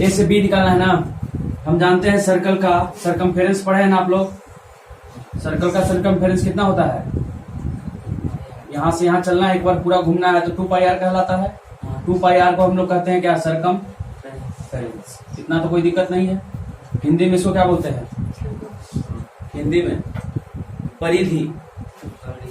ए से बी निकालना है ना। हम जानते हैं सर्कल का सरकमफेरेंस पढ़े हैं ना आप लोग। सर्कल का सरकमफेरेंस कितना होता है? यहाँ से यहाँ चलना है, एक बार पूरा घूमना है तो 2πr कहलाता है। 2πr को हम लोग कहते हैं क्या? सरकमफेरेंस। इतना तो कोई दिक्कत नहीं है। हिंदी में इसको क्या बोलते हैं? हिंदी में परिधि।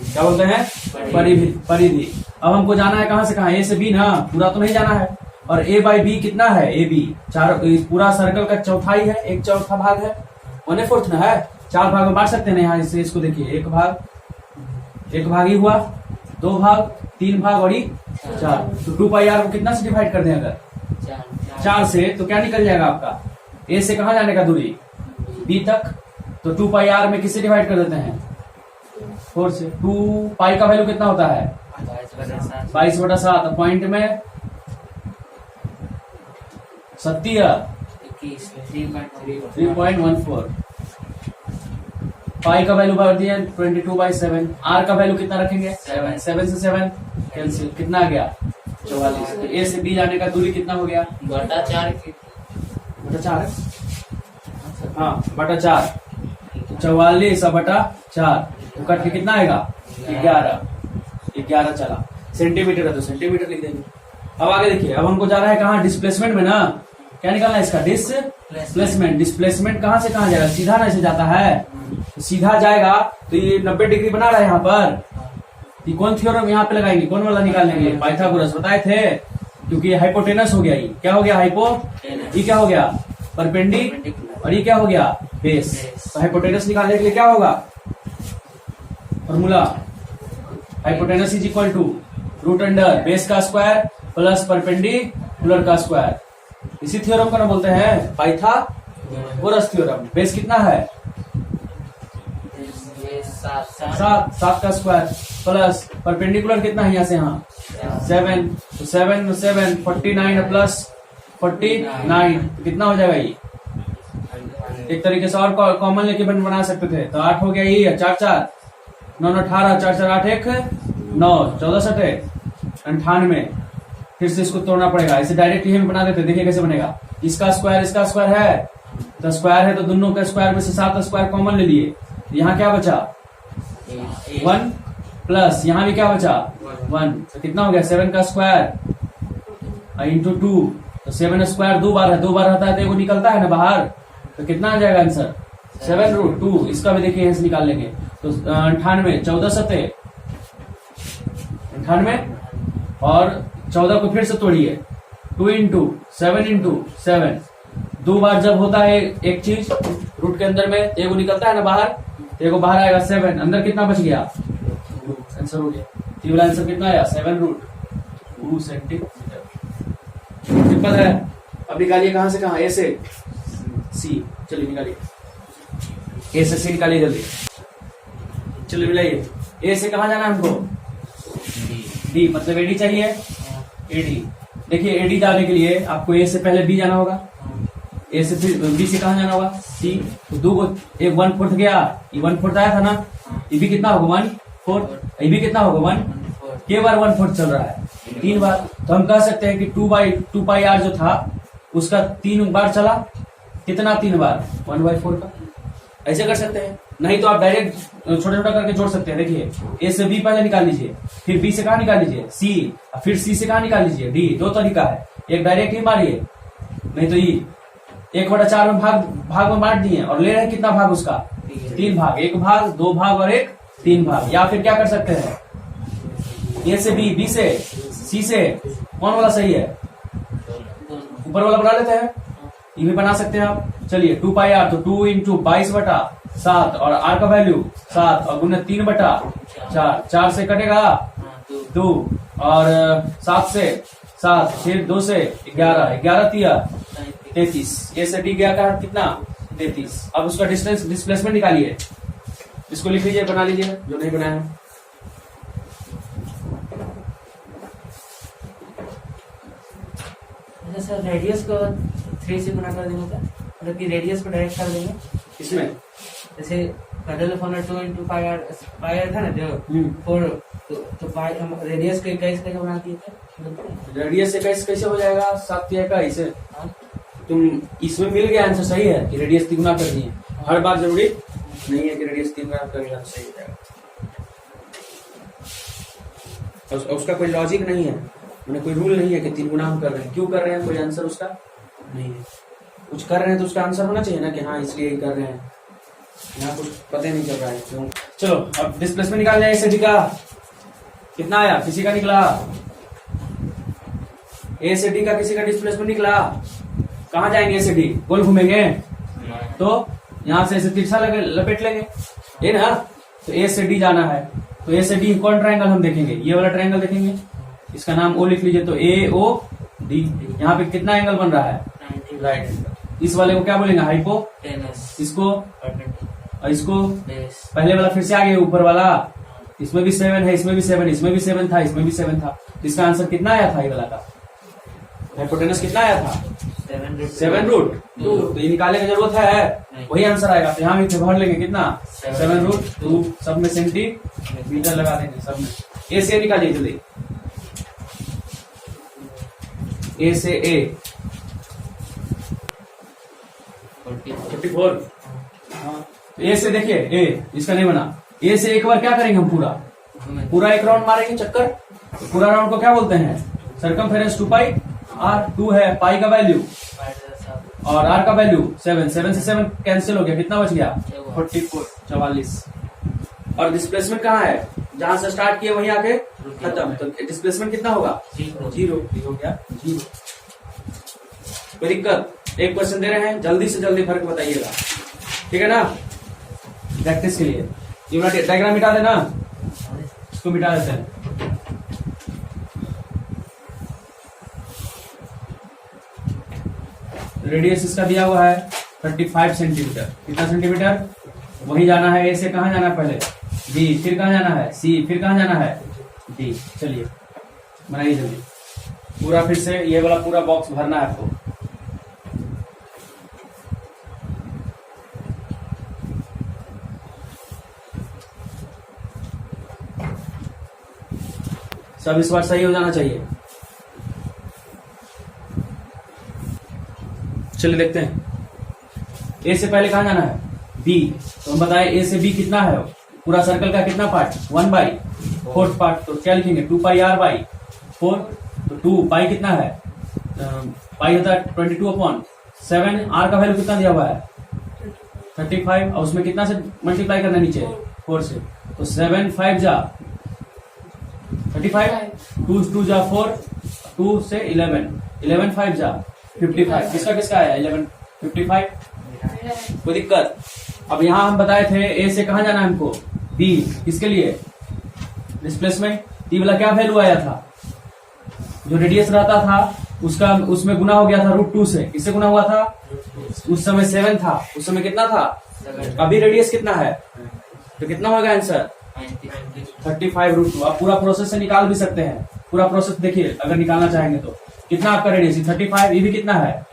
क्या बोलते हैं? परिधि। अब हमको जाना है कहाँ से कहाँ? ए से बी ना, पूरा तो नहीं जाना है। और ए बाई बी कितना है? ए बी चार, पूरा सर्कल का चौथाई है, एक चौथा भाग है, 1/4 ना है। 4 भाग में बांट सकते हैं ना। यहाँ से इसको देखिए, एक भाग ही हुआ, 2 भाग, 3 भाग और 4। तो 2πr को कितना से डिवाइड कर दें? अगर 4 से तो क्या निकल जाएगा आपका? ए से कहाँ जाने का दूरी? बी तक। तो 2πr में किससे डिवाइड कर देते हैं? 4 से। 2π का वैल्यू कितना होता है? 22/7। पॉइंट में 3.14। पाई का वैल्यू भर दिया 22/7। आर का वैल्यू कितना रखेंगे? 7 से 7 कैंसिल, कितना आ गया? 44। तो ए से बी जाने का दूरी कितना हो गया? बटा 4। हाँ, बटा 4। 44/4 तो कट के कितना आएगा? 11 चला। सेंटीमीटर है तो सेंटीमीटर लिख देंगे। अब आगे देखिए, अब हमको जा रहा है कहाँ? डिस्प्लेसमेंट में ना। क्या निकालना है इसका? डिस्प्लेसमेंट। डिस्प्लेसमेंट कहाँ से कहाँ जाएगा? सीधा ना ऐसे जाता है, तो सीधा जाएगा तो ये 90 डिग्री बना रहा है यहाँ पर। ये कौन थ्योरम यहाँ पे लगाएंगे? कौन वाला निकालने के लिए? पाइथागोरस बताए थे। क्योंकि हाइपोटेनस हो गया। ये क्या हो गया? ये क्या हो गया? परपेंडी। और ये क्या हो गया? बेस। तो हाइपोटेनस निकालने के लिए क्या होगा? Formula hypotenuse is equal to √root under base का स्क्वायर प्लस परपेंडिकुलर का स्क्वायर। इसी थ्योरम को ना बोलते हैं पाइथागोरस थ्योरम। बेस कितना है? 7 का स्क्वायर प्लस परपेंडिकुलर कितना है? यहाँ से यहाँ 7। तो 7 49 प्लस 49 तो कितना हो जाएगा? ये एक तरीके से और कॉमन लेके बना सकते थे। तो 8 हो गया। ये 4 4 9 18 4 4 8 1 9 14 7 98। फिर से इसको तोड़ना पड़ेगा। इसे डायरेक्ट ही हम बना देते। देखिए कैसे बनेगा। इसका स्क्वायर है तो स्क्वायर है, तो दोनों का स्क्वायर में से 7 स्क्वायर कॉमन ले लिए। यहाँ क्या बचा? 1 प्लस यहाँ भी क्या बचा? 1। तो कितना हो गया? 7 का स्क्वायर इंटू 2। तो 7 स्क्वायर 2 बार है, 2 बार रहता है तो एगो निकलता है ना बाहर। तो कितना आ जाएगा आंसर? 7√2। इसका भी देखिए यहाँ से निकाल लेंगे। तो 98 14 7 98 और 14 को फिर से तोड़िए। 2 इंटू 7 2 बार जब होता है एक चीज रूट के अंदर में, एगो निकलता है ना बाहर, एगो बाहर आएगा 7। अंदर कितना बच गया? आंसर हो गया। ये वाला आंसर कितना आया? 7√2 सेंटीमीटर। सिंपल है। अब निकालिए कहां से कहां? ए से सी। चलिए निकालिए। ए से सी निकालिए जल्दी। चलिए मिलाइए। ए से कहां जाना है हमको? डी, मतलब एडी चाहिए। एडी देखिए, एडी जाने के लिए आपको ए से पहले बी जाना होगा। ए से फिर बी से कहां जाना होगा? सी। तो 2 को एक 1/4 गया। ये 1/4 आया था ना। ये भी कितना होगा? 1/4। ये भी कितना होगा? 1। के बार 1/4 चल रहा है? 3 बार। तो हम कह सकते हैं कि 2/2πr जो था उसका 3 बार चला। कितना? 3 बार 1/4 का। ऐसे कर सकते हैं। नहीं तो आप डायरेक्ट छोटा छोटा करके जोड़ सकते हैं। देखिए, ए से बी पहले निकाल लीजिए, फिर बी से कहा निकाल लीजिए? सी। फिर सी से कहा निकाल लीजिए? डी। 2 तरीका है। एक डायरेक्ट ही मारिए, नहीं तो ये 1/4 में भाग में बांट दिए और ले रहे हैं कितना भाग उसका? 3 भाग। 1 भाग, 2 भाग और 1 3 भाग। या फिर क्या कर सकते हैं? ए से बी, बी से सी से कौन वाला सही है? ऊपर वाला बना लेते हैं। ये भी बना सकते हैं आप। चलिए 2πr तो 2 इंटू 22/7 और आर का वैल्यू 7 और गुना 3/4। 4 से कटेगा 2 और 7 से 7, फिर 2 से 11, 11 तिया 33। ए से डी गया का कितना? 33। अब उसका डिस्प्लेसमेंट निकालिए। इसको लिख लीजिए, बना लीजिए जो नहीं बनाया है। सर रेडियस को 3 से गुना कर देंगे क्या? मतलब कि रेडियस को डायरेक्ट कर देंगे इसमें। जैसे पहले फॉर्मूला 2 इंटू पाई था ना जो 4, तो पाई हम रेडियस को 21 कैसे बना दिए थे? रेडियस 21 कैसे हो जाएगा? 7 तिया 21। तुम इसमें मिल गया आंसर सही है कि रेडियस 3 गुना कर दिए। हर बार जरूरी नहीं है कि रेडियस 3 गुना करेगा सही हो जाएगा। उसका कोई लॉजिक नहीं है, मैंने कोई रूल नहीं है कि 3 गुना हम कर रहे हैं। क्यों कर रहे हैं कोई आंसर उसका नहीं है। कुछ कर रहे हैं तो उसका आंसर होना चाहिए ना कि हाँ इसलिए ही कर रहे हैं। यहाँ कुछ पता नहीं चल रहा है क्यों। चलो अब डिस्प्लेसमेंट निकाल जाए। एसडी का कितना आया, किसी का निकला? एसडी का किसी का डिस्प्लेसमेंट निकला? कहाँ जाएंगे एसडी? गोल घूमेंगे तो यहाँ से ऐसे तिरछा लपेट लेंगे, ये ना। तो ए से डी जाना है, तो ए से डी कौन ट्रायंगल हम देखेंगे? ये वाला ट्रायंगल देखेंगे, इसका नाम ओ लिख लीजिए। तो ए ओ डी, यहाँ पे कितना एंगल बन रहा है? Right angle. इस वाले को क्या बोलेंगे? हाइपोटेनस। इसको और इसको पहले वाला फिर से आगे ऊपर वाला, इसमें भी 7 है, इसमें भी 7, इसमें भी 7 था, इसमें भी 7 था। इसका आंसर कितना आया था? ये वाला का हाइपोटेनस कितना आया था? 7√2। तो ये निकालने की जरूरत है, वही आंसर आएगा। तो यहाँ भी भर लेंगे कितना? 7√2। सब में सेंटीमीटर लगा देंगे सब में। ए से निकालिए जल्दी, ए से ए 44। ए से देखिए, ए इसका नहीं बना। ए से एक बार क्या करेंगे हम? पूरा एक राउंड मारेंगे चक्कर। पूरा राउंड को क्या बोलते हैं? Circumference 2 pi are. 2 है पाई का वैल्यू और आर का वैल्यू 7। 7 से 7 कैंसिल हो गया, कितना बच गया? 44। और डिस्प्लेसमेंट कहाँ है? जहां से स्टार्ट किए वहीं आके खत्म। तो डिस्प्लेसमेंट कितना होगा? 0 हो गया 0। कोई दिक्कत? एक क्वेश्चन दे रहे हैं, जल्दी से जल्दी फर्क बताइएगा, ठीक है ना? प्रैक्टिस के लिए ये वाला डायग्राम मिटा देना, इसको मिटा देते हैं। रेडियस इसका दिया हुआ है 35 सेंटीमीटर। कितना सेंटीमीटर? वही जाना है। ए से कहाँ जाना है? पहले बी, फिर कहाँ जाना है? सी, फिर कहाँ जाना है? डी। चलिए बनाइए जल्दी पूरा। फिर से ये वाला पूरा बॉक्स भरना है आपको। सब इस बार सही हो जाना चाहिए। चलिए देखते हैं। ए से पहले कहाँ जाना है? बी। तो हम बताएं ए से बी कितना है? पूरा सर्कल का कितना पार्ट? 1/4 पार्ट। तो क्या लिखेंगे? 2 पाई आर बाई 4। तो 2 पाई कितना है? पाई होता है 22/7। आर का वैल्यू कितना दिया हुआ है? 35। और उसमें कितना से मल्टीप्लाई करना नीचे? 4 से। तो 7 5 जा 35, 2 जा 4, 2 से 11, 11 5 जा 55। किसका किसका आया? 11 55। कोई दिक्कत? अब यहाँ हम बताए थे ए से कहाँ जाना है हमको? बी। किसके लिए? डिस्प्लेसमेंट। टी वाला क्या वैल्यू आया था? जो रेडियस रहता था उसका, उसमें गुना हो गया था √2 से। किससे गुना हुआ था? उस समय 7 था, उस समय कितना था? अभी रेडियस कितना है? तो कितना होगा आंसर? 35√2। आप पूरा प्रोसेस से निकाल भी सकते हैं। पूरा प्रोसेस देखिए अगर निकालना चाहेंगे तो। कितना आपका रेडियस? 35। ये भी कितना है?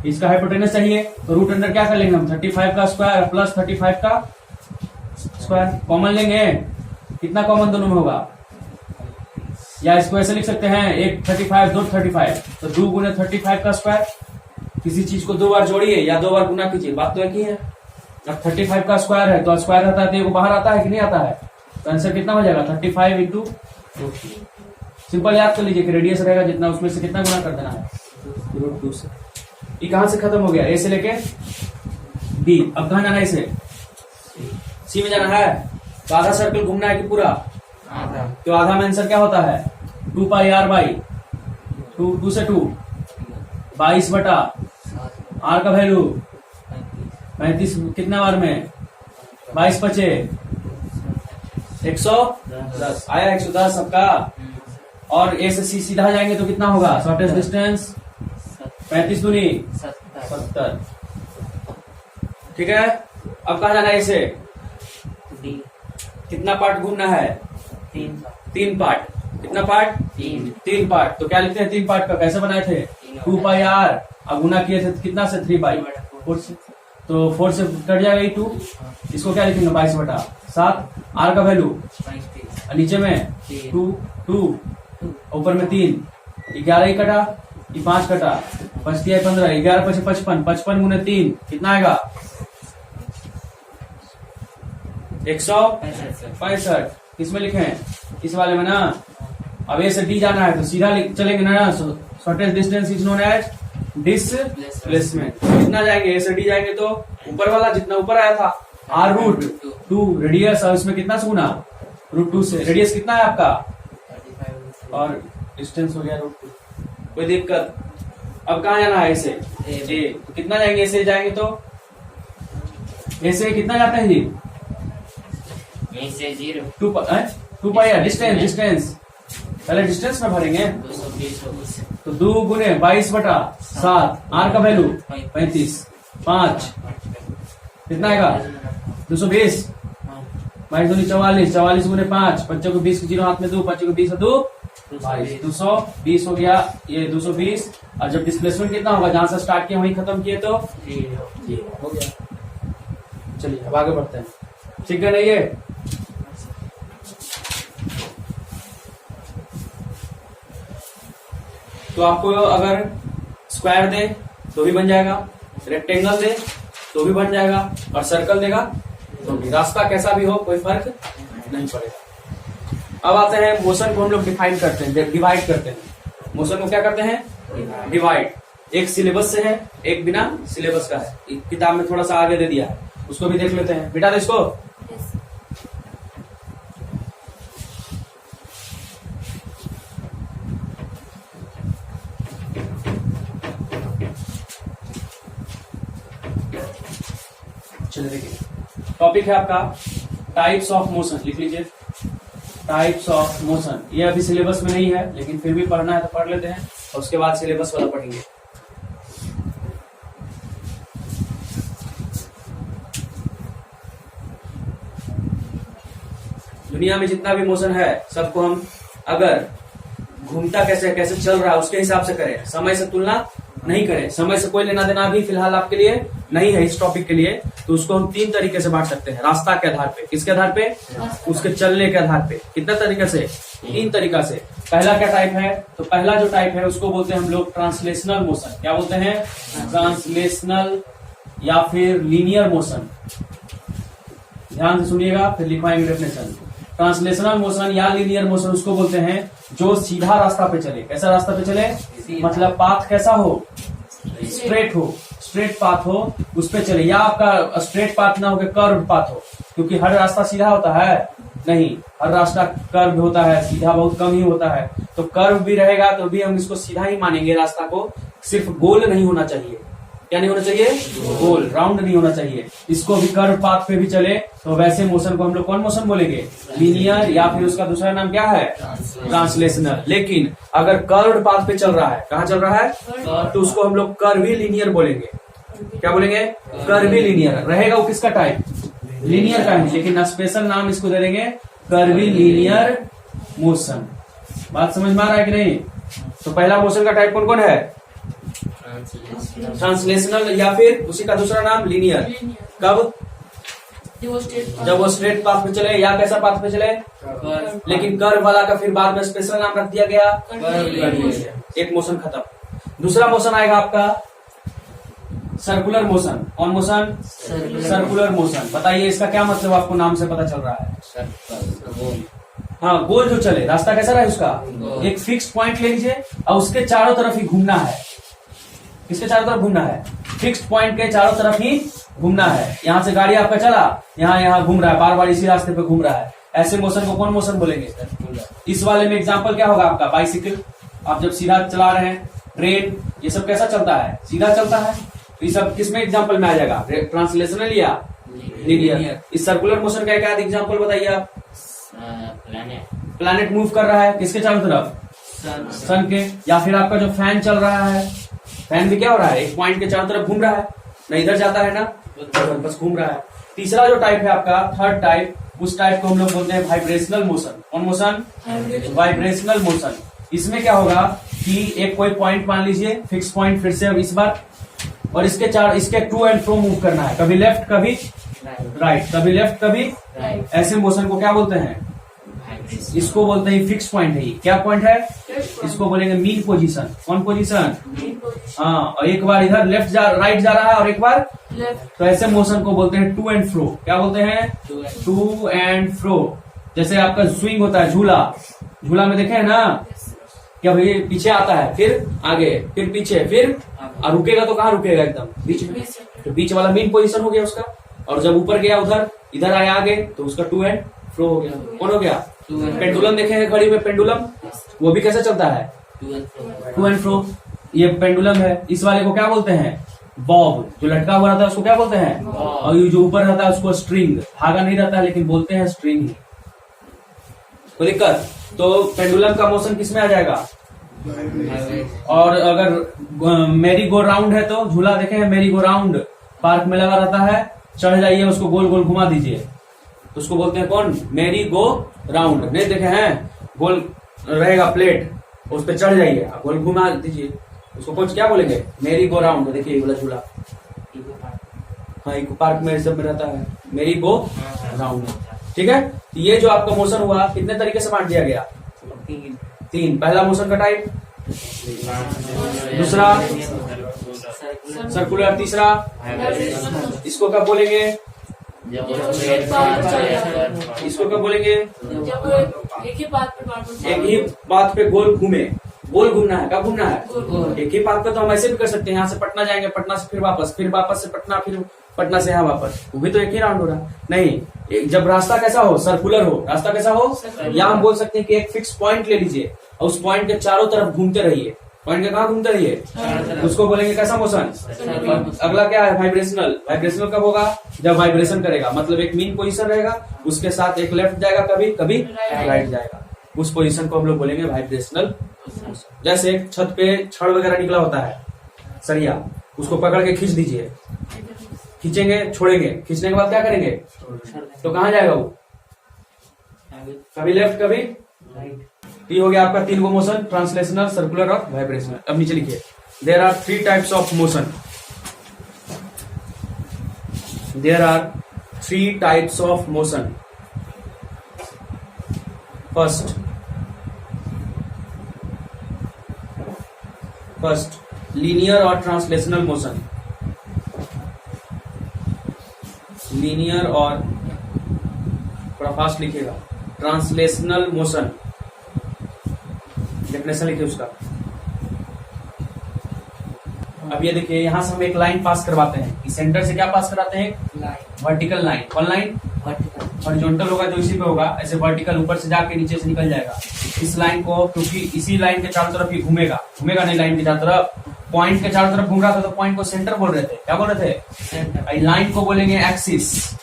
इसका हाइपोटेनस चाहिए तो रूट अंडर क्या कर लेंगे हम? 35 का स्क्वायर प्लस 35 का स्क्वायर। कॉमन लेंगे, कितना कॉमन दोनों में होगा? या इसको ऐसे लिख सकते हैं, एक 35 2 35, तो 2 गुने 35 का स्क्वायर। किसी चीज को 2 बार जोड़िए या 2 बार गुना कीजिए, बात तो एक ही है। अब 35 का स्क्वायर है तो स्क्वायर रहता है तो ये बाहर आता है कि नहीं आता है? तो आंसर कितना हो जाएगा? 35 इंटू। सिंपल याद कर लीजिए कि रेडियस रहेगा जितना, उसमें से कितना गुना कर देना है? √2 से। ये कहां से खत्म हो गया? ए से लेके बी। अब कहां जाना है? इसे सी में जाना है। तो आधा सर्कल घूमना है कि पूरा? आधा। तो आधा में आंसर क्या होता है? 2 पाई आर बाई 2 से 2 22 बटा आर का वैल्यू 35। कितना बार में? 22 बचे 110 आया। 110 सबका। और ए से सी सीधा जाएंगे तो कितना होगा? शॉर्टेस्ट डिस्टेंस 35 दूनी 70। ठीक है। अब कहा जाना है इसे? डी। कितना पार्ट घूमना है? 3 पार्ट। कितना पार्ट? 3 पार्ट। तो क्या लिखते हैं 3 पार्ट का? कैसे बनाए थे? 2 पाई आर। अब गुना किए थे कितना से? 3/4 से। तो 4 से कट जाएगा 2। इसको क्या लिखेंगे? 22 बटा 7। आर का वैल्यू नीचे में 2 ऊपर में 3, 11 ही कटा ये 5 कटा, 5 दिया 15, 11 5 55, 55 गुने 3 कितना आएगा? 165। किसमें लिखे हैं? इस वाले में ना। अब ए से डी जाना है तो सीधा चलेंगे ना, shortest distance is known as displacement. कितना जाएंगे? ए से डी जाएंगे तो ऊपर वाला जितना ऊपर आया था r√2 रेडियस, और इसमें कितना से गुना? √2 से। रेडियस कितना है आपका? और डिस्टेंस हो गया √2। कोई दिक्कत? अब कहाँ जाना है? ऐसे ए तो कितना जाएंगे? ऐसे जाएंगे तो ऐसे कितना जाता है जी? 2 पाई डिस्टेंस पहले डिस्टेंस में भरेंगे 220 तो 2 गुने 22/7, आर का वैल्यू 35, 5 कितना आएगा? 220, 22 दूनी 44, 44 गुने 5, 5 को 20 जीरो हाथ में 2, 5 को 20 2 22, 220 हो गया ये 220। और जब डिस्प्लेसमेंट कितना होगा? जहां से स्टार्ट किया वहीं खत्म किए तो हो गया। चलिए अब आगे बढ़ते हैं। ठीक है नहीं? ये तो आपको अगर स्क्वायर दे तो भी बन जाएगा, रेक्टेंगल दे तो भी बन जाएगा, और सर्कल देगा तो भी। रास्ता कैसा भी हो कोई फर्क नहीं पड़ेगा। अब आते हैं मोशन को हम लोग डिफाइन करते हैं, डिवाइड करते हैं। मोशन को क्या करते हैं? डिवाइड। एक सिलेबस से है, एक बिना सिलेबस का है। किताब में थोड़ा सा आगे दे दिया है, उसको भी देख लेते हैं। बेटा दो इसको। चलिए देखिए, टॉपिक है आपका टाइप्स ऑफ मोशन। लिख लीजिए टाइप्स ऑफ मोशन। ये अभी सिलेबस में नहीं है, लेकिन फिर भी पढ़ना है तो पढ़ लेते हैं, और उसके बाद सिलेबस वाला पढ़ेंगे। दुनिया में जितना भी मोशन है सबको हम अगर घूमता कैसे कैसे चल रहा है उसके हिसाब से करें, समय से तुलना नहीं करें। समय से कोई लेना देना अभी फिलहाल आपके लिए नहीं है इस टॉपिक के लिए, तो उसको हम 3 तरीके से बांट सकते हैं। रास्ता के आधार पे, किसके आधार पे? उसके चलने के आधार पे। कितना तरीके से? 3 तरीका से। पहला क्या टाइप है? तो पहला जो टाइप है उसको बोलते हैं हम लोग ट्रांसलेशनल मोशन। क्या बोलते हैं? ट्रांसलेशनल या फिर लीनियर मोशन। ध्यान से सुनिएगा, फिर लिखवाएंगे डेफिनेशन। ट्रांसलेशनल मोशन या लीनियर मोशन उसको बोलते हैं जो सीधा रास्ता पे चले। कैसा रास्ता पे चले? मतलब पाथ कैसा हो? स्ट्रेट हो, स्ट्रेट पाथ हो, उस पे चले। या आपका स्ट्रेट पाथ ना हो के कर्व पाथ हो, क्योंकि हर रास्ता सीधा होता है नहीं, हर रास्ता कर्व होता है, सीधा बहुत कम ही होता है। तो कर्व भी रहेगा तो भी हम इसको सीधा ही मानेंगे रास्ता को। सिर्फ गोल नहीं होना चाहिए। क्या नहीं होना चाहिए? गोल, राउंड नहीं होना चाहिए। इसको भी कर्व पाथ पे भी चले तो वैसे मोशन को हम लोग कौन मोशन बोलेंगे? लीनियर, या फिर उसका दूसरा नाम क्या है? ट्रांसलेशनल। लेकिन अगर कर्व पाथ पे चल रहा है, कहाँ चल रहा है? तो उसको हम लोग कर्वी लीनियर बोलेंगे। क्या बोलेंगे? Curvy linear. रहेगा वो किसका टाइप? लीनियर का है, लेकिन स्पेशल नाम इसको दे देंगे कर्वी लीनियर मोशन। बात समझ में आ रहा है कि नहीं? तो पहला मोशन का टाइप कौन कौन है? ट्रांसलेशनल, या फिर उसी का दूसरा नाम लीनियर। कब? जब वो स्ट्रेट पाथ पे चले, या कैसा पाथ पे चले? लेकिन कर्व वाला का फिर बाद में स्पेशल नाम रख दिया गया, एक मोशन खत्म। दूसरा मोशन आएगा आपका सर्कुलर मोशन। कौन मोशन? Circular motion. बताइए इसका क्या मतलब आपको नाम से पता चल रहा है? हाँ, गोल जो चले। रास्ता कैसा रहे उसका? एक फिक्स पॉइंट ले लीजिए और उसके चारों तरफ ही घूमना है। किसके चारों तरफ घूमना है? फिक्स्ड पॉइंट के चारों तरफ ही घूमना है। यहाँ से गाड़ी आपका चला, यहाँ घूम रहा है, बार बार इसी रास्ते पे घूम रहा है। ऐसे मोशन को कौन मोशन बोलेंगे? इस वाले में एग्जांपल क्या होगा आपका? बाइसिकल। आप जब सीधा चला रहे हैं, ट्रेन, ये सब कैसा चलता है? सीधा चलता है। तो ये सब किसमें एग्जाम्पल में आ जाएगा? ट्रांसलेशनल या लीनियर। इस सर्कुलर मोशन का एक आध एग्जाम्पल बताइए आप। प्लैनेट मूव कर रहा है किसके चारों तरफ? सन के। या फिर आपका जो फैन चल रहा है, फैन भी क्या हो रहा है? एक पॉइंट के चारों तरफ घूम रहा है, ना इधर जाता है ना बस घूम रहा है। तीसरा जो टाइप है आपका, थर्ड टाइप, उस टाइप को हम लोग बोलते हैं वाइब्रेशनल मोशन। कौन मोशन? Vibrational motion. इसमें क्या होगा कि एक कोई पॉइंट मान लीजिए, फिक्स पॉइंट, फिर से अब इस बार, और इसके टू एंड फ्रो मूव करना है, कभी लेफ्ट कभी राइट, कभी लेफ्ट कभी राइट। ऐसे मोशन को क्या बोलते हैं? इसको बोलते हैं फिक्स पॉइंट है। क्या पॉइंट है? इसको बोलेंगे मीन पोजीशन। कौन पोजीशन? Mean position. हाँ, और एक बार इधर लेफ्ट राइट जा रहा है और एक बार लेफ्ट। तो ऐसे मोशन को बोलते हैं टू एंड फ्रो। क्या बोलते हैं? To and fro. जैसे आपका स्विंग होता है, झूला, झूला में देखे है ना क्या भाई, पीछे आता है फिर आगे फिर पीछे फिर, और रुकेगा तो कहाँ रुकेगा? एकदम बीच में। तो बीच वाला मीन पोजीशन हो गया उसका। और जब ऊपर गया उधर, इधर आया आगे, तो उसका टू एंड फ्रो हो गया। कौन हो गया? पेंडुलम देखे हैं घड़ी में? पेंडुलम वो भी कैसे चलता है? To and fro. ये पेंडुलम है। इस वाले को क्या बोलते हैं? बॉब। जो लटका हुआ रहता है उसको क्या बोलते हैं? और ये जो ऊपर रहता है उसको स्ट्रिंग। धागा नहीं रहता है लेकिन बोलते हैं स्ट्रिंग ही। कोई दिक्कत? तो पेंडुलम का मोशन किस में आ जाएगा? और अगर मेरी गो राउंड है तो झूला देखे हैं? मेरी गो राउंड पार्क में लगा रहता है, चढ़ जाइए, उसको गोल गोल घुमा दीजिए, तो उसको बोलते हैं कौन? मेरी गो राउंड। नहीं देखे हैं? गोल रहेगा प्लेट, उस पर चढ़ जाइए, गोल घुमा दीजिए, उसको कुछ क्या बोलेंगे? मेरी गो राउंड। देखिए ये वाला झूला, हाँ, इको पार्क में सब में रहता है, मेरी गो राउंड। ठीक है, तो ये जो आपका मोशन हुआ कितने तरीके से बांट दिया गया? तीन। पहला मोशन का टाइप, दूसरा सर्कुलर, तीसरा इसको कब बोलेंगे? इसको कब बोलेंगे? एक ही बात पे गोल घूमे। गोल घूमना है। कब घूमना है? एक ही बात पे तो हम ऐसे भी कर सकते हैं, यहाँ से पटना जाएंगे, पटना से फिर वापस से पटना, फिर पटना से यहाँ वापस, वो भी तो एक ही राउंड हो रहा। नहीं, जब रास्ता कैसा हो? सर्कुलर हो। रास्ता कैसा हो? या हम बोल सकते हैं कि एक फिक्स पॉइंट ले लीजिए और उस पॉइंट के चारों तरफ घूमते रहिए। पॉइंट के कहाँ घूमते रहिए? उसको बोलेंगे कैसा मोशन? अगला क्या है? वाइब्रेशनल। वाइब्रेशनल कब होगा? जब वाइब्रेशन करेगा, मतलब एक मीन पोजीशन रहेगा, उसके साथ एक लेफ्ट जाएगा, कभी कभी राइट जाएगा, उस पोजीशन को हम लोग बोलेंगे वाइब्रेशनल। जैसे एक छत पे छड़ वगैरह निकला होता है, सरिया, उसको पकड़ के खींच दीजिए, खींचेंगे, छोड़ेंगे, खींचने के बाद क्या करेंगे? तो कहाँ जाएगा वो? कभी लेफ्ट कभी राइट। ये हो गया आपका 3 गो मोशन, ट्रांसलेशनल, सर्कुलर और वाइब्रेशनल। अब नीचे लिखिए, there are 3 types of motion. There are 3 types of motion. First linear और ट्रांसलेशनल मोशन। लीनियर और, थोड़ा फास्ट लिखिएगा, ट्रांसलेशनल मोशन। डेफिनेशन लिखिए उसका। अब ये देखिए, यहां से हम एक लाइन पास करवाते हैं, इस सेंटर से क्या पास कराते हैं? Vertical line. कौन लाइन? हॉरिजॉन्टल होगा जो इसी पे होगा, ऐसे वर्टिकल ऊपर से जाके नीचे से निकल जाएगा। इस लाइन को, क्योंकि इसी लाइन के चारों तरफ ही घूमेगा नहीं, लाइन के चारों तरफ, पॉइंट के चारों तरफ घूम रहा था तो पॉइंट को सेंटर बोल रहे थे। क्या बोल रहे थे? सेंटर। लाइन को बोलेंगे एक्सिस।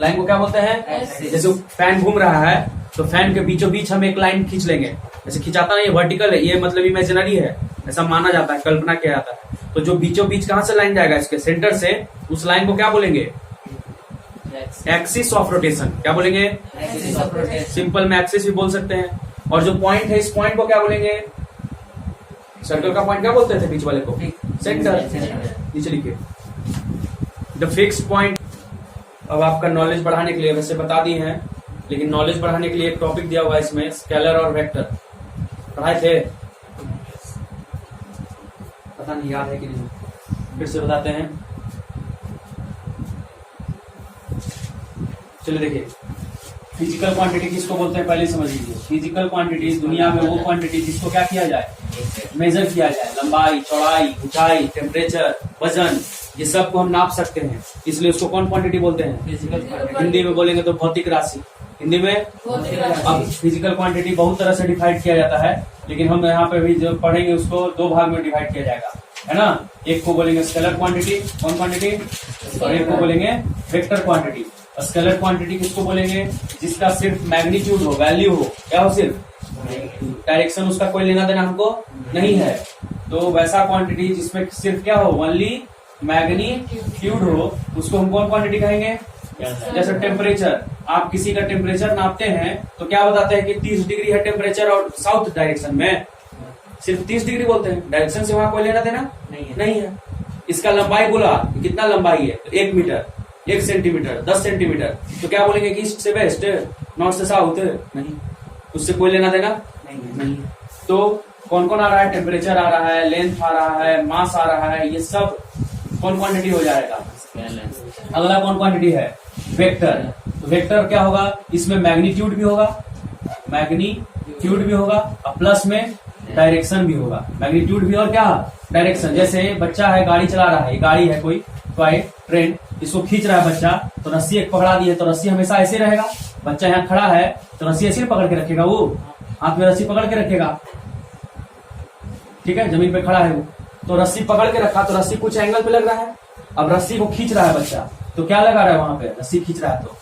लाइन को क्या बोलते हैं? जैसे फैन घूम रहा है तो फैन के बीचों बीच हम एक लाइन खींच लेंगे, जैसे खिंचाता नहीं, ये वर्टिकल है, ये मतलब इमेजिनरी है, ऐसा माना जाता है, कल्पना किया जाता है। तो जो बीचों बीच कहां से लाइन जाएगा? इसके सेंटर से, उस लाइन को क्या बोलेंगे? Axis of rotation. क्या बोलेंगे? सिंपल में एक्सिस भी बोल सकते हैं। और जो पॉइंट है, इस पॉइंट को क्या बोलेंगे? सर्कल का पॉइंट क्या बोलते थे बीच वाले को? सेंटर। नीचे लिखिए, द फिक्स्ड पॉइंट। अब आपका नॉलेज बढ़ाने के लिए, वैसे बता दी है, लेकिन नॉलेज बढ़ाने के लिए एक टॉपिक दिया हुआ है इसमें, स्केलर और वेक्टर। पढ़ाए थे? पता नहीं याद है कि नहीं, फिर से बताते हैं। चलिए देखिए, फिजिकल क्वांटिटी किसको बोलते हैं पहले समझ लीजिए। फिजिकल क्वांटिटी दुनिया में वो क्वांटिटी जिसको क्या किया जाए? मेजर किया जाए। लंबाई, चौड़ाई, ऊंचाई, टेम्परेचर, वजन, ये सब को हम नाप सकते हैं, इसलिए उसको कौन क्वांटिटी बोलते हैं? फिजिकल। हिंदी में बोलेंगे तो भौतिक राशि। हिंदी में अब फिजिकल क्वांटिटी बहुत तरह से डिवाइड किया जाता है, लेकिन हम यहाँ पे भी जो पढ़ेंगे उसको 2 भाग में डिवाइड किया जाएगा, है ना। एक को बोलेंगे स्केलर क्वांटिटी। कौन क्वांटिटी? और एक को बोलेंगे वेक्टर क्वांटिटी। स्केलर क्वांटिटी किसको बोलेंगे? जिसका सिर्फ मैग्नीट्यूड हो, वैल्यू हो। क्या हो? सिर्फ डायरेक्शन, उसका कोई लेना देना हमको नहीं है। तो वैसा क्वांटिटी जिसमें सिर्फ क्या हो? ओनली मैग्नीट्यूड हो, उसको हम कौन क्वांटिटी कहेंगे? जैसे टेम्परेचर, आप किसी का टेम्परेचर नापते हैं तो क्या बताते हैं कि 30 डिग्री है टेम्परेचर, और साउथ डायरेक्शन में सिर्फ 30 डिग्री बोलते हैं, डायरेक्शन से वहां कोई लेना देना नहीं है। इसका लंबाई बोला, कितना लंबाई है? 1 मीटर, 1 सेंटीमीटर, 10 सेंटीमीटर, तो क्या बोलेंगे कि ईस्ट से वेस्ट, नॉर्थ से साउथ? नहीं, उससे कोई लेना देना नहीं। तो कौन कौन आ रहा है, टेम्परेचर आ रहा है, लेंथ आ रहा है, मास आ रहा है, ये सब कौन क्वांटिटी हो जाएगा। अगला कौन क्वांटिटी है, वेक्टर। तो वेक्टर क्या होगा, इसमें मैग्नीट्यूड भी होगा, मैग्नीट्यूड भी होगा और प्लस में डायरेक्शन भी होगा। मैग्नीट्यूड भी और क्या, डायरेक्शन। जैसे बच्चा है गाड़ी चला रहा है, ये गाड़ी है कोई टॉय ट्रेन, इसको खींच रहा है बच्चा, तो रस्सी एक पकड़ा दी है, तो रस्सी हमेशा ऐसे रहेगा। बच्चा यहाँ खड़ा है तो रस्सी ऐसे पकड़ के रखेगा, वो हाथ में रस्सी पकड़ के रखेगा, ठीक है, जमीन पे खड़ा है वो, तो रस्सी पकड़ के रखा, तो रस्सी कुछ एंगल पे लग रहा है। अब रस्सी को खींच रहा है बच्चा, तो क्या लगा रहा है वहां पे, रस्सी खींच रहा है तो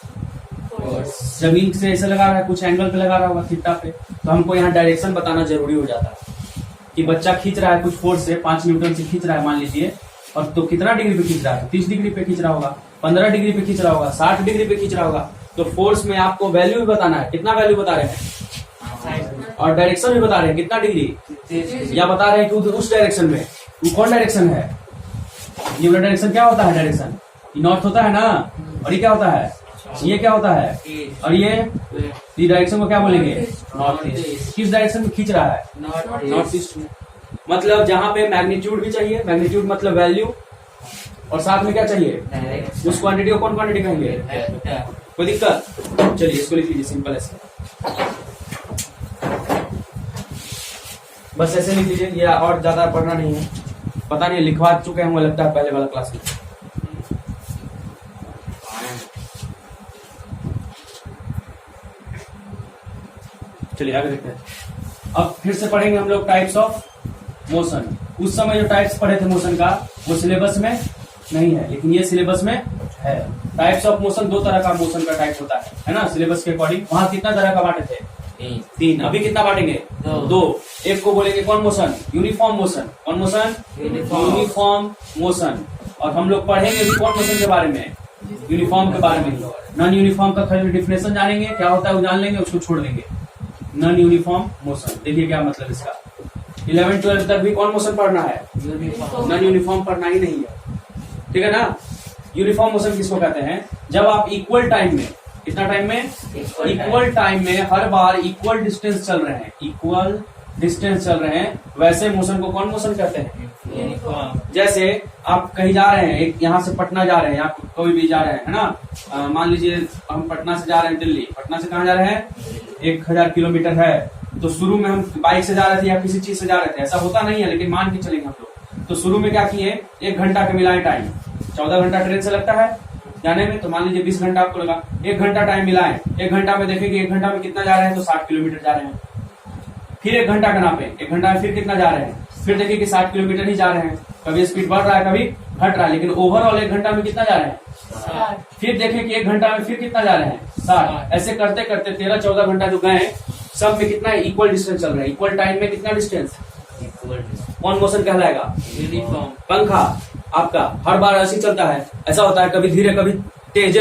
जमीन से ऐसे लगा रहा है, कुछ एंगल पे लगा रहा होगा थीटा पे। तो हमको यहाँ डायरेक्शन बताना जरूरी हो जाता है कि बच्चा खींच रहा है कुछ फोर्स से, 5 न्यूटन से खींच रहा है मान लीजिए, और तो कितना डिग्री पे खींच रहा है, 30 डिग्री पे खींच रहा होगा, 15 डिग्री पे खींच रहा होगा, 60 डिग्री पे खींच रहा होगा। तो फोर्स में आपको वैल्यू भी बताना है, कितना वैल्यू बता रहे हैं, और डायरेक्शन भी बता रहे हैं कितना डिग्री, या बता रहे हैं कि उस डायरेक्शन में, वो कौन डायरेक्शन है, ये वाला डायरेक्शन क्या होता है, डायरेक्शन ये नॉर्थ होता है ना, और ये क्या होता है, ये क्या होता है, और ये डायरेक्शन को क्या बोलेंगे, नॉर्थ ईस्ट। किस डायरेक्शन में खींच रहा है, नॉर्थ ईस्ट में। मतलब जहां पे मैग्नीट्यूड भी चाहिए, मैग्नीट्यूड मतलब वैल्यू, और साथ में क्या चाहिए, उस क्वांटिटी को कौन क्वांटिटी कहेंगे, कोई दिक्कत। चलिए इसको लिख लीजिए सिंपल ऐसे, बस ऐसे लिख लीजिए, ये और ज्यादा पढ़ना नहीं है, पता नहीं लिखवा चुके हैं मुझे लगता है पहले वाला क्लास में। चलिए आगे देखते हैं। अब फिर से पढ़ेंगे हम लोग टाइप्स ऑफ मोशन। उस समय जो टाइप्स पढ़े थे मोशन का, वो सिलेबस में नहीं है, लेकिन ये सिलेबस में है। टाइप्स ऑफ मोशन, 2 तरह का मोशन का टाइप होता है ना, सिलेबस के अकॉर्डिंग। वहां कितना तरह का बांटे थे, 3। अभी कितना बांटेंगे, 2। एक को बोलेंगे कौन मोशन, यूनिफॉर्म मोशन। कौन मोशन, यूनिफॉर्म मोशन। और हम लोग पढ़ेंगे भी कौन मोशन के बारे में, यूनिफॉर्म के बारे में। नॉन यूनिफॉर्म का खाली डिफिनेशन जानेंगे, क्या होता है वो जान लेंगे, उसको छोड़ देंगे। नॉन यूनिफॉर्म मोशन, देखिए क्या मतलब इसका। 11 12 तक भी कौन मोशन पढ़ना है, नॉन यूनिफॉर्म पढ़ना ही नहीं है, ठीक है ना। यूनिफॉर्म मोशन किसको कहते हैं, जब आप इक्वल टाइम में, कितना टाइम में, इक्वल टाइम में हर बार इक्वल डिस्टेंस चल रहे हैं, इक्वल डिस्टेंस चल रहे हैं, वैसे मोशन को कौन मोशन कहते हैं, जैसे आप कहीं जा रहे हैं, एक यहाँ से पटना जा रहे हैं, आप कोई भी जा रहे हैं, है ना। मान लीजिए हम पटना से जा रहे हैं दिल्ली, पटना से कहाँ जा रहे हैं, 1000 किलोमीटर है। तो शुरू में हम बाइक से जा रहे थे या किसी चीज से जा रहे थे, ऐसा होता नहीं है, लेकिन मान के चलेंगे हम लोग। तो शुरू में क्या किए, 1 घंटा के मिलाए टाइम, 14 घंटा ट्रेन से लगता है जाने में, तो मान लीजिए 20 घंटा आपको लगा, 1 घंटा टाइम मिलाए। 1 घंटा में देखेंगे 1 घंटा में कितना जा रहे हैं, तो 60 किलोमीटर जा रहे हैं। फिर 1 घंटा का नापे, 1 घंटा में फिर कितना जा रहे हैं, फिर देखिए कि 60 किलोमीटर ही जा रहे हैं। कभी स्पीड बढ़ रहा है, कभी घट रहा है, लेकिन ओवरऑल 1 घंटा में कितना जा रहे हैं। फिर देखें कि 1 घंटा में फिर कितना जा रहे हैं, 60। ऐसे करते करते 13-14 घंटा जो गए, सब में कितना इक्वल डिस्टेंस चल रहा है, इक्वल टाइम में कितना डिस्टेंस, कौन मोशन कहलाएगा, यूनिफॉर्म। पंखा आपका हर बार ऐसे चलता है, ऐसा होता है, कभी धीरे कभी तेज,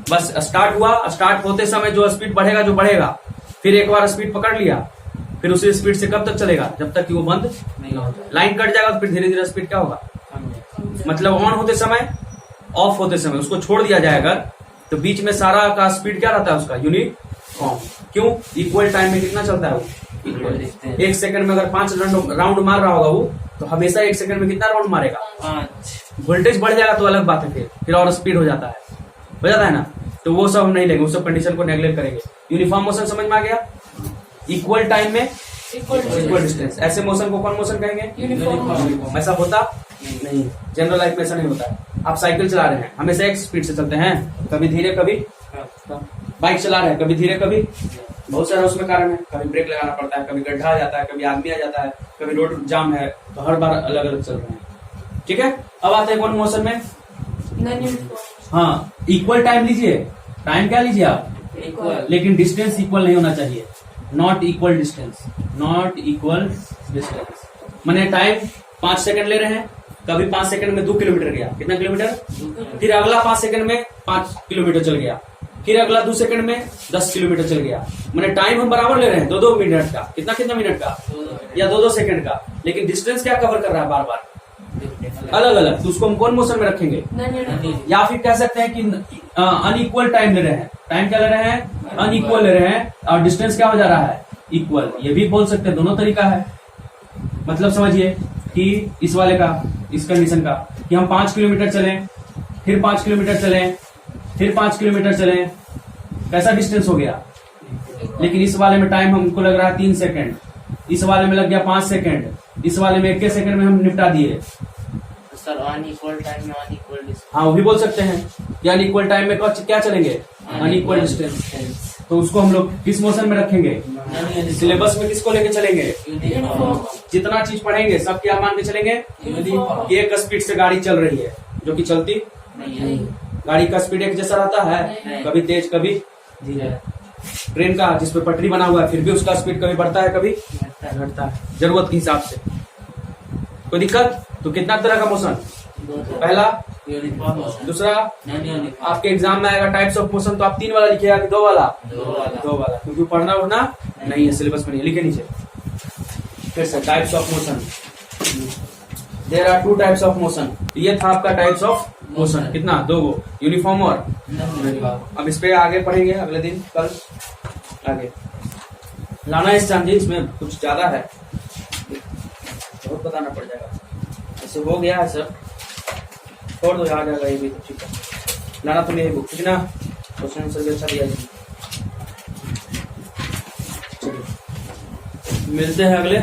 बस स्टार्ट हुआ, स्टार्ट होते समय जो स्पीड बढ़ेगा, जो बढ़ेगा, फिर एक बार स्पीड पकड़ लिया, फिर उसी स्पीड से कब तक चलेगा, जब तक कि वो बंद नहीं होता। लाइन कट जाएगा तो फिर धीरे धीरे स्पीड क्या होगा, मतलब ऑन होते समय, ऑफ होते समय उसको छोड़ दिया जाएगा, तो बीच में सारा का स्पीड क्या रहता है उसका, यूनिफॉर्म। क्यों, इक्वल टाइम में कितना चलता है वो, इक्वल। 1 सेकंड में अगर 5 राउंड मार रहा होगा वो, तो हमेशा 1 सेकंड में कितना राउंड मारेगा, 5। वोल्टेज बढ़ जाएगा तो अलग बात है, फिर और स्पीड हो जाता है ना। तो वो सब हम नहीं लेंगे, उस सब कंडीशन को नेगलेक्ट करेंगे। यूनिफॉर्म मोशन समझ में आ गया, इक्वल टाइम में इक्वल डिस्टेंस। ऐसे मोशन को कौन मोशन कहेंगे, यूनिफॉर्म। ऐसा होता नहीं, जनरल लाइफ में ऐसा नहीं होता है। आप साइकिल चला रहे हैं, हमेशा एक स्पीड से चलते हैं, कभी धीरे कभी, बाइक चला रहे हैं कभी धीरे कभी, बहुत सारे उसमें कारण है, कभी ब्रेक लगाना पड़ता है, कभी गड्ढा आ जाता है, कभी आदमी आ जाता है, कभी रोड जाम है, तो हर बार अलग अलग चल रहे हैं, ठीक है। अब आते हैं कौन मोशन में, हाँ, इक्वल टाइम लीजिए, टाइम क्या लीजिए आप, इक्वल, लेकिन डिस्टेंस इक्वल नहीं होना चाहिए, not equal distance, not equal distance. मैंने टाइम 5 सेकंड ले रहे हैं, कभी 5 सेकंड में 2 किलोमीटर गया, कितना किलोमीटर, फिर अगला 5 सेकंड में 5 किलोमीटर चल गया, फिर अगला 2 सेकंड में 10 किलोमीटर चल गया। मैंने टाइम हम बराबर ले रहे हैं, 2-2 मिनट का, कितना मिनट का, या 2-2 सेकंड का, लेकिन डिस्टेंस क्या कवर कर रहा है, बार बार अलग अलग। तो उसको हम कौन मोशन में रखेंगे, या फिर कह सकते हैं कि अनइक्वल टाइम ले रहे हैं, टाइम क्या ले रहे हैं, अनइक्वल ले रहे हैं, और डिस्टेंस क्या हो जा रहा है, इक्वल। ये भी बोल सकते हैं, दोनों तरीका है, मतलब समझिए कि इस वाले का, इस कंडीशन का, कि हम 5 किलोमीटर चलें, फिर 5 किलोमीटर चलें, फिर 5 किलोमीटर चलें, कैसा डिस्टेंस हो गया। लेकिन इस वाले में टाइम हमको लग रहा है 3 सेकंड, इस वाले में लग गया 5 सेकंड, इस वाले में 1 सेकंड में हम निपटा दिए। सर अनइक्वल टाइम में अनइक्वल डिस्टेंस। हाँ वो भी बोल सकते हैं कि अनइक्वल टाइम में क्या चलेंगे, अनइक्वल डिस्टेंस। तो उसको हम लोग किस मोशन में रखेंगे, सिलेबस में किसको लेके चलेंगे, यूनिफॉर्म। जितना चीज पढ़ेंगे सब क्या मान के चलेंगे कि एक स्पीड से गाड़ी चल रही है, जो कि चलती नहीं। गाड़ी का स्पीड एक जैसा रहता है, नहीं। कभी तेज कभी धीरे। ट्रेन का जिसपे पटरी बना हुआ है फिर भी उसका स्पीड कभी बढ़ता है कभी घटता है, जरूरत के हिसाब से। कोई दिक्कत। तो कितना तरह का मोशन, पहला, यूनिफॉर्म। दूसरा, नॉन यूनिफॉर्म। आपके एग्जाम में आएगा टाइप्स ऑफ मोशन, तो आप 3 वाला लिखिएगा कि 2 वाला, दो वाला। क्योंकि पढ़ना उड़ना नहीं है, सिलेबस में नहीं, लिखे नीचे। फिर से types of motion, there are 2 types of motion. ये था आपका टाइप्स ऑफ मोशन, कितना, 2 यूनिफॉर्म और। अब इस पे आगे पढ़ेंगे अगले दिन, कल आगे लाना इस चांदी, इसमें कुछ ज्यादा है, बहुत बताना पड़ जाएगा। ऐसे हो गया है सर, छोड़ दो, आ जाएगा ये भी, तो ठीक है। लाना तो नहीं बुक, ठीक ना, क्वेश्चन आंसर भी अच्छा दिया है। चलिए मिलते हैं अगले